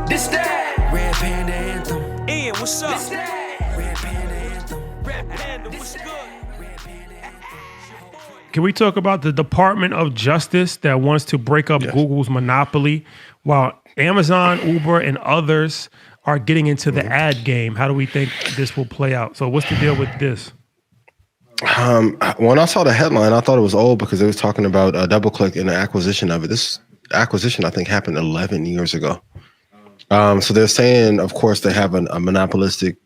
This that Red Panda Anthem. Ian, what's up? This that Red Panda Anthem. Red Panda, what's good? Can we talk about the Department of Justice that wants to break up Google's monopoly while Amazon, Uber, and others are getting into the ad game? How do we think this will play out? So what's the deal with this? When I saw the headline, I thought it was old because it was talking about DoubleClick and the acquisition of it. This acquisition, I think, happened 11 years ago. So they're saying, of course, they have a monopolistic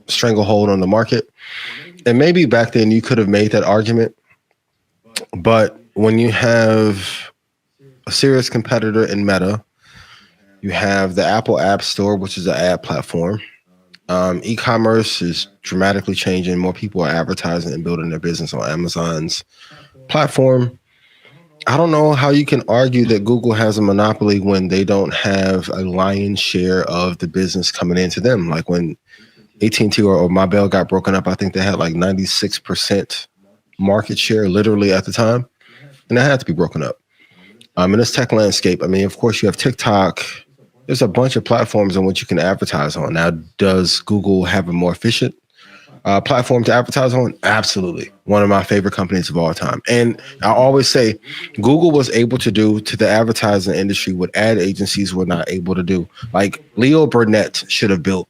stranglehold on the market. And maybe back then you could have made that argument. But when you have a serious competitor in Meta, you have the Apple App Store, which is an ad platform. E-commerce is dramatically changing. More people are advertising and building their business on Amazon's platform. I don't know how you can argue that Google has a monopoly when they don't have a lion's share of the business coming into them. Like when AT&T or Mobile got broken up, I think they had like 96% market share literally at the time. And that had to be broken up. In this tech landscape, I mean, of course, you have TikTok. There's a bunch of platforms on which you can advertise on. Now, does Google have a more efficient platform to advertise on? Absolutely. One of my favorite companies of all time. And I always say Google was able to do to the advertising industry what ad agencies were not able to do. Like Leo Burnett should have built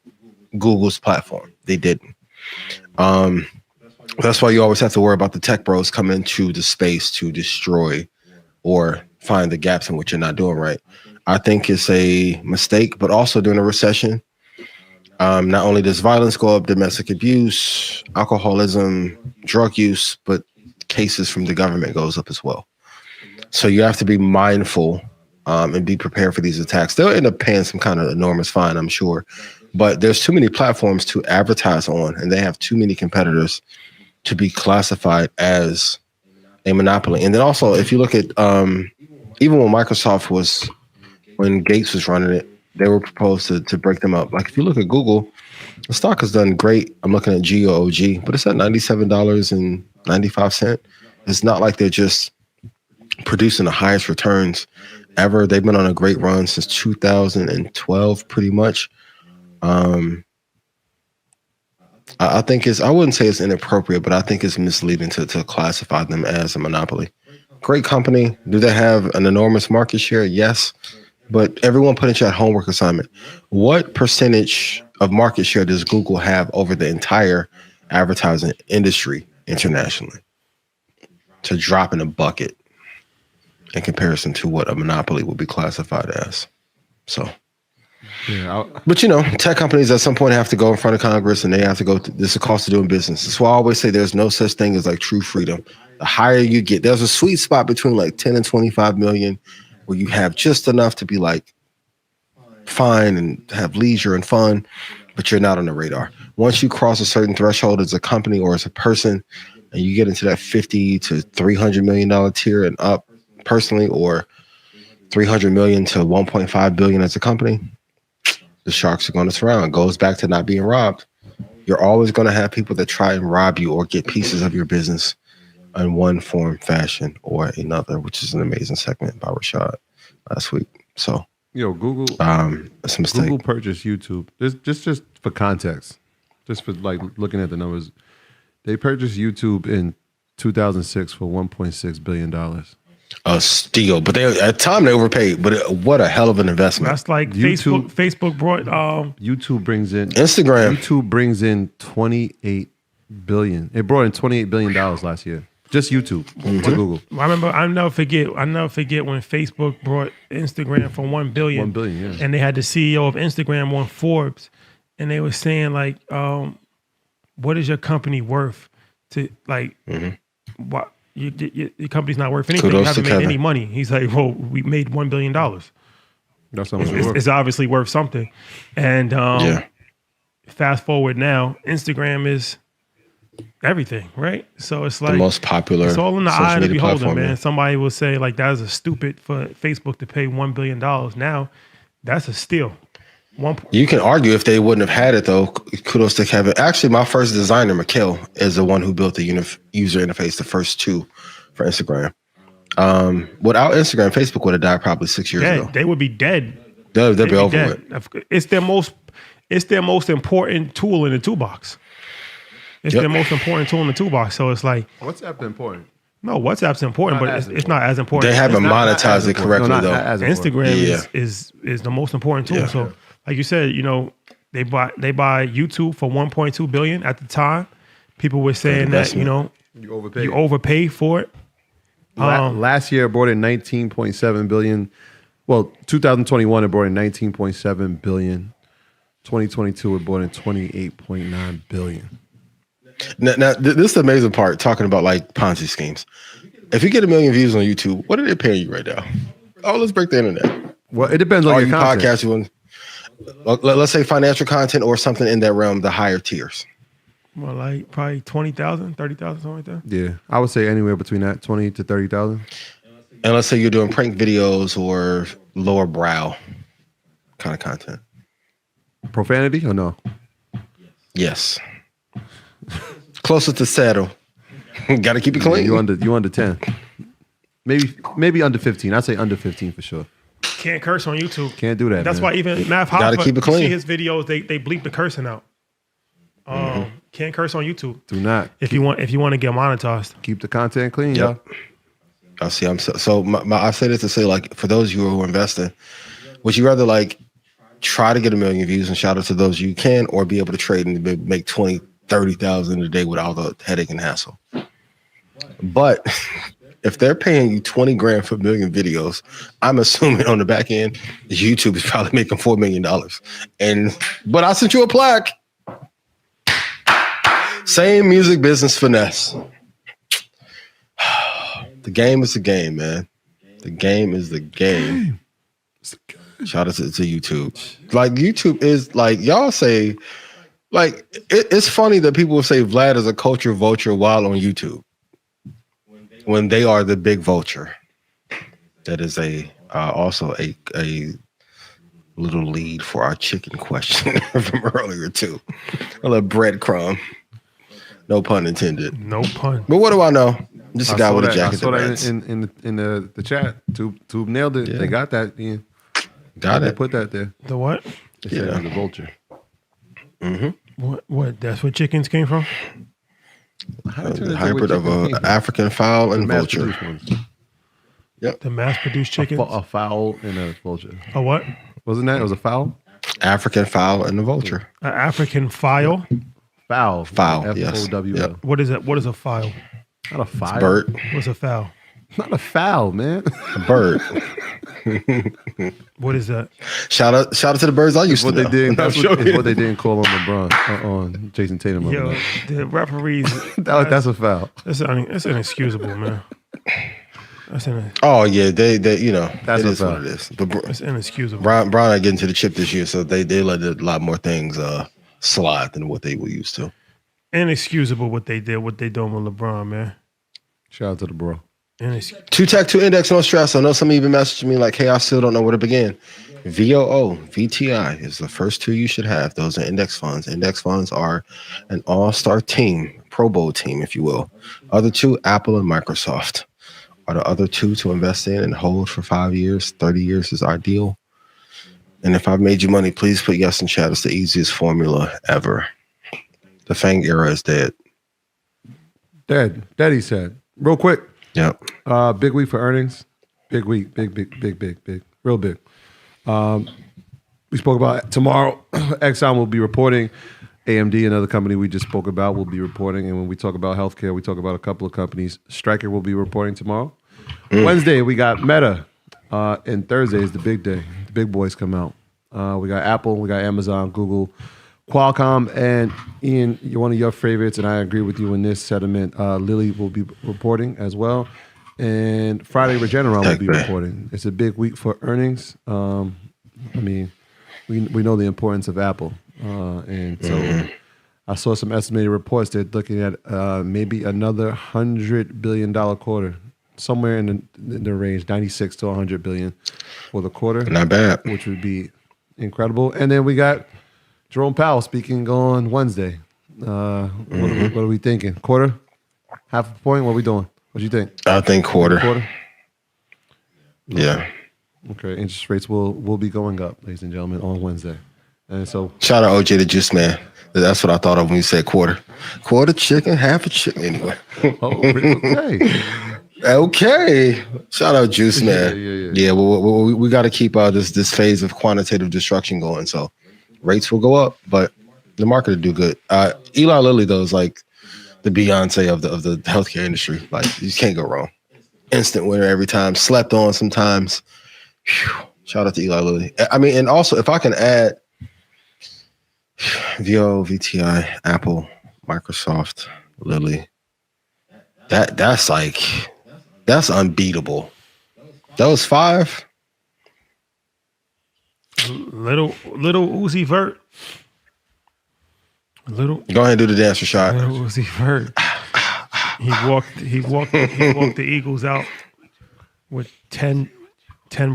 Google's platform. They didn't. That's why you always have to worry about the tech bros coming into the space to destroy or find the gaps in what you're not doing right. I think it's a mistake, but also during a recession, not only does violence go up, domestic abuse, alcoholism, drug use, but cases from the government goes up as well. So you have to be mindful and be prepared for these attacks. They'll end up paying some kind of enormous fine, I'm sure. But there's too many platforms to advertise on, and they have too many competitors to be classified as a monopoly. And then also, if you look at even when when Gates was running it, they were proposed to break them up. Like if you look at Google, the stock has done great. I'm looking at GOOG, but it's at $97.95. It's not like they're just producing the highest returns ever. They've been on a great run since 2012, pretty much. I think I wouldn't say it's inappropriate, but I think it's misleading to classify them as a monopoly. Great company. Do they have an enormous market share? Yes. But everyone put into that homework assignment. What percentage of market share does Google have over the entire advertising industry internationally? To drop in a bucket in comparison to what a monopoly would be classified as. So. Yeah, but tech companies at some point have to go in front of Congress and they have to go. This is a cost of doing business. That's why I always say there's no such thing as like true freedom. The higher you get, there's a sweet spot between like 10 and 25 million where you have just enough to be like fine and have leisure and fun, but you're not on the radar. Once you cross a certain threshold as a company or as a person, and you get into that $50 to $300 million tier and up personally, or 300 million to 1.5 billion as a company, the sharks are going to surround. It goes back to not being robbed. You're always going to have people that try and rob you or get pieces of your business in one form, fashion, or another, which is an amazing segment by Rashad last week. So, Google, that's a mistake. Google purchased YouTube. Just for context, just for like looking at the numbers, they purchased YouTube in 2006 for $1.6 billion. A steal, but at the time they overpaid. But what a hell of an investment! That's like YouTube. Facebook brought YouTube brings in Instagram. YouTube brings in $28 billion. It brought in $28 billion last year. Just YouTube to Google. I'll never forget when Facebook brought Instagram for $1 billion. $1 billion, yeah. And they had the CEO of Instagram on Forbes, and they were saying like, "What is your company worth?" To like, what your company's not worth anything. You haven't made any money. He's like, "Well, we made $1 billion. That's how much it's obviously worth something." And fast forward now, Instagram is everything, right? So it's like the most popular. It's all in the eye of the beholder, man. Yeah. Somebody will say like that is a stupid for Facebook to pay $1 billion. Now, that's a steal. You can argue if they wouldn't have had it though. Kudos to Kevin. Actually, my first designer, Mikhail, is the one who built the user interface, the first two for Instagram. Without Instagram, Facebook would have died probably 6 years ago. They would be dead. They'll be They'd over dead. with. It's their most important tool in the toolbox. It's Yep. their most important tool in the toolbox. So it's like, WhatsApp important. no, WhatsApp's important, Not but as it's not as important. They haven't It's not monetized as it important. correctly No, not though. as important. Instagram Yeah. is the most important tool. Yeah. So, like you said, they buy YouTube for 1.2 billion at the time. People were saying that You overpaid. you overpay for it. Last year, it brought in 19.7 billion. Well, 2021, it brought in 19.7 billion. 2022, it brought in 28.9 billion. Now, this is the amazing part. Talking about like Ponzi schemes. If you get 1 million views on YouTube, what are they paying you right now? Oh, let's break the internet. Well, it depends on Or your you content. podcast, you want, let's say financial content or something in that realm, the higher tiers. Well, like probably 20,000, 30,000, something like that. Yeah, I would say anywhere between that 20 to 30,000. And let's say you're doing prank videos or lower brow kind of content. Profanity or no? Yes. Closer to settle. Got to keep it clean. You under 10. Maybe under 15. I'd say under 15 for sure. Can't curse on YouTube. Can't do that. That's man. why even Math Gotta Hoffa, keep it you clean. see his videos, they bleep the cursing out. Can't curse on YouTube. Do not. If you want to get monetized. Keep the content clean, Yep. y'all. I see. I say this to say, like, for those of you who are investing, would you rather like try to get 1 million views and shout out to those you can, or be able to trade and make 20, 30,000 a day without the headache and hassle? But if they're paying you 20 grand for 1 million videos, I'm assuming on the back end, YouTube is probably making $4 million. But I sent you a plaque. Same music business finesse. The game is the game, man. The game is the game. Shout out to YouTube. Like, YouTube is like, y'all say, like, it's funny that people will say Vlad is a culture vulture while on YouTube, when they are the big vulture. That is also a little lead for our chicken question from earlier too. A little breadcrumb. No pun intended. No pun. But what do I know? Just a guy with a jacket. I saw that that in the chat. Tube nailed it. Yeah. They got that. Yeah. got They it. put that there. The what? They said Yeah. the vulture. What? That's where chickens came from? How did it turn The into hybrid where of chicken a came from? African fowl and vulture. Mass-produced ones. The mass-produced chickens. A fowl and a vulture. A what? Wasn't that? It was a fowl? African fowl and the vulture. An African file. Fowl. Fowl, yes. F-O-W-L. Yep. What is it? What is a file? Not a fowl. Bird. What's a foul? Not a fowl, man. A bird. What is that? Shout out to the birds I used What to they know. did. No, That's I'm what, joking. what they didn't call on LeBron on Jason Tatum. over Yo, there. the referees. That's a foul. That's inexcusable, man. That's Oh yeah, they you know, That's it a is what fact. it is. But that's inexcusable. Brown not getting to the chip this year, so they let a lot more things slide than what they were used to. Inexcusable what they did, what they doing with LeBron, man. Shout out to the bro. Inexcusable. 2 Tech 2 Index, no stress. I know some even messaged me like, hey, I still don't know where to begin. VOO, VTI is the first two you should have. Those are index funds. Index funds are an all-star team, Pro Bowl team, if you will. Other two, Apple and Microsoft, are the other two to invest in and hold for 5 years. 30 years is ideal. And if I've made you money, please put yes in chat. It's the easiest formula ever. The Fang era is dead. Dead, he said. Real quick. Yep. Big week for earnings. Big week. Big. Real big. We spoke about tomorrow. Exxon will be reporting. AMD, another company we just spoke about, will be reporting. And when we talk about healthcare, we talk about a couple of companies. Stryker will be reporting tomorrow. Wednesday, we got Meta. And Thursday is the big day. The big boys come out. We got Apple, we got Amazon, Google, Qualcomm, and Ian, you're one of your favorites, and I agree with you in this sentiment. Lilly will be reporting as well. And Friday, Regeneron will be reporting. It's a big week for earnings. I mean, we know the importance of Apple. And so I saw some estimated reports. They're looking at maybe another $100 billion quarter, somewhere in the range, 96 to 100 billion for the quarter. Not bad. Which would be incredible. And then we got Jerome Powell speaking on Wednesday. What are we thinking? Quarter? Half a point? What are we doing? What do you think? I think quarter. Quarter? Yeah. Okay, interest rates will be going up, ladies and gentlemen, on Wednesday. And so Shout out OJ the Juice Man. That's what I thought of when you said quarter. Quarter chicken, half a chicken. Anyway. okay. Okay. Shout out Juice Man. Yeah. We got to keep this phase of quantitative destruction going. So rates will go up, but the market will do good. Eli Lilly, though, is like the Beyonce of the healthcare industry. Like, you can't go wrong. Instant winner every time. Slept on sometimes. Whew. Shout out to Eli Lilly. I mean, and also, if I can add VO, VTI, Apple, Microsoft, Lilly, that's unbeatable. Those 5. Little Uzi Vert. Go ahead and do the dance for shot. Little Uzi Vert. He walked the Eagles out with 10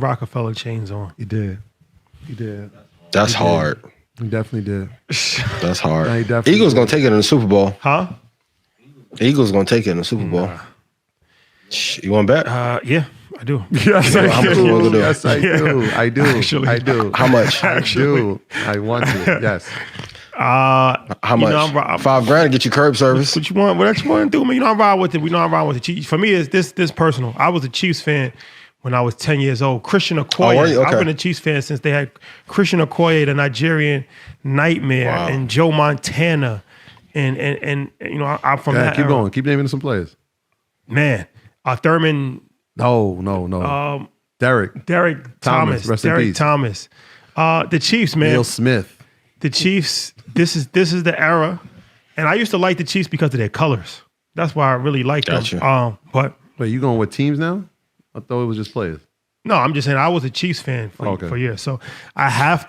Rockefeller chains on. He did. That's hard. He definitely did. That's hard. No, Eagles gonna take it in the Super Bowl. Huh? Eagles gonna take it in the Super Bowl. You want to bet? Yeah, I do. Yes, I How much do. you wanna do? Yes, I do. I do. Actually. I do. How much? I do. I want to. Yes. How much? I'm $5,000 to get you curb service. What you want to do, man? You know I'm riding with it. We know I'm riding with the Chiefs. For me, it's this personal. I was a Chiefs fan when I was 10 years old. Christian Okoye. were you? Okay. I've been a Chiefs fan since they had Christian Okoye, the Nigerian Nightmare, Wow. and Joe Montana, and you know I'm from that. Keep era. going. Keep naming some players. Man. Thurman. No. Derek Thomas. Rest in Derek peace. Thomas. The Chiefs, man. Neil Smith. The Chiefs. This is the era, and I used to like the Chiefs because of their colors. That's why I really liked Gotcha. them. But Wait, you going with teams now? I thought it was just players. no, I'm just saying I was a Chiefs fan for years. So I have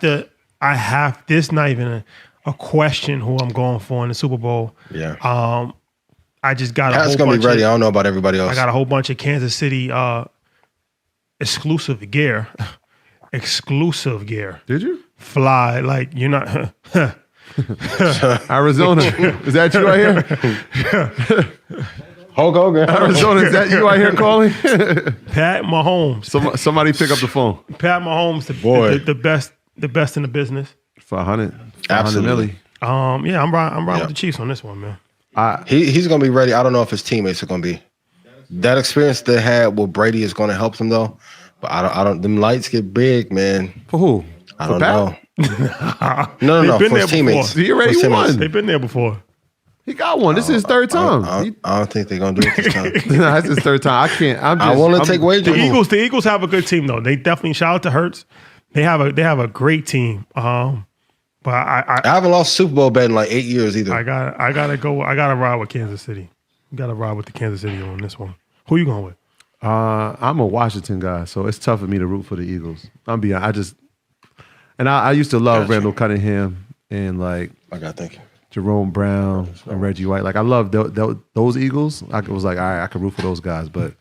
this not even a question who I'm going for in the Super Bowl. Yeah. I just got Pat's a whole gonna bunch be ready. I of, don't know about everybody else. I got a whole bunch of Kansas City exclusive gear. Exclusive gear. Did you? Fly, like you're not Arizona. Is that you out here? Hulk Hogan. Arizona, is that you out here calling? Pat Mahomes. Somebody pick up the phone. Pat Mahomes, the best in the business. For 100. Absolutely. Yeah, I'm riding with the Chiefs on this one, man. He's gonna be ready. I don't know if his teammates are gonna be. That experience they had with Brady is gonna help them though. But I don't. Them lights get big, man. For who? I For don't Pat? know. No. They've been For there his teammates. before. He already For his teammates. won. They've been there before. He got one. This is his third time. I don't think they're gonna do it this time. That's his third time. I can't. I want to take wagers. The Eagles have a good team though. They definitely shout out to Hurts. They have a great team. But I haven't lost Super Bowl bet in like 8 years either. I gotta ride with Kansas City. You gotta ride with the Kansas City on this one. Who you going with? I'm a Washington guy, so it's tough for me to root for the Eagles. I used to love Randall Cunningham and like I got thinking. Jerome Brown and Reggie White. Like I love those Eagles. I was like, all right, I can root for those guys, but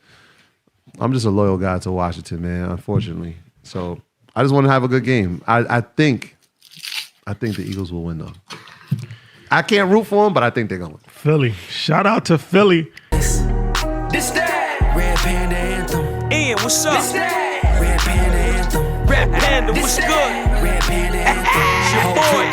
I'm just a loyal guy to Washington, man. Unfortunately, so I just want to have a good game. I think the Eagles will win though. I can't root for them, but I think they're gonna win. Philly. Shout out to Philly. This that. Red Panda Anthem. Ian, what's up? This that. Red Panda Anthem. Rap Panda, what's good? Red Panda Anthem. It's your boy,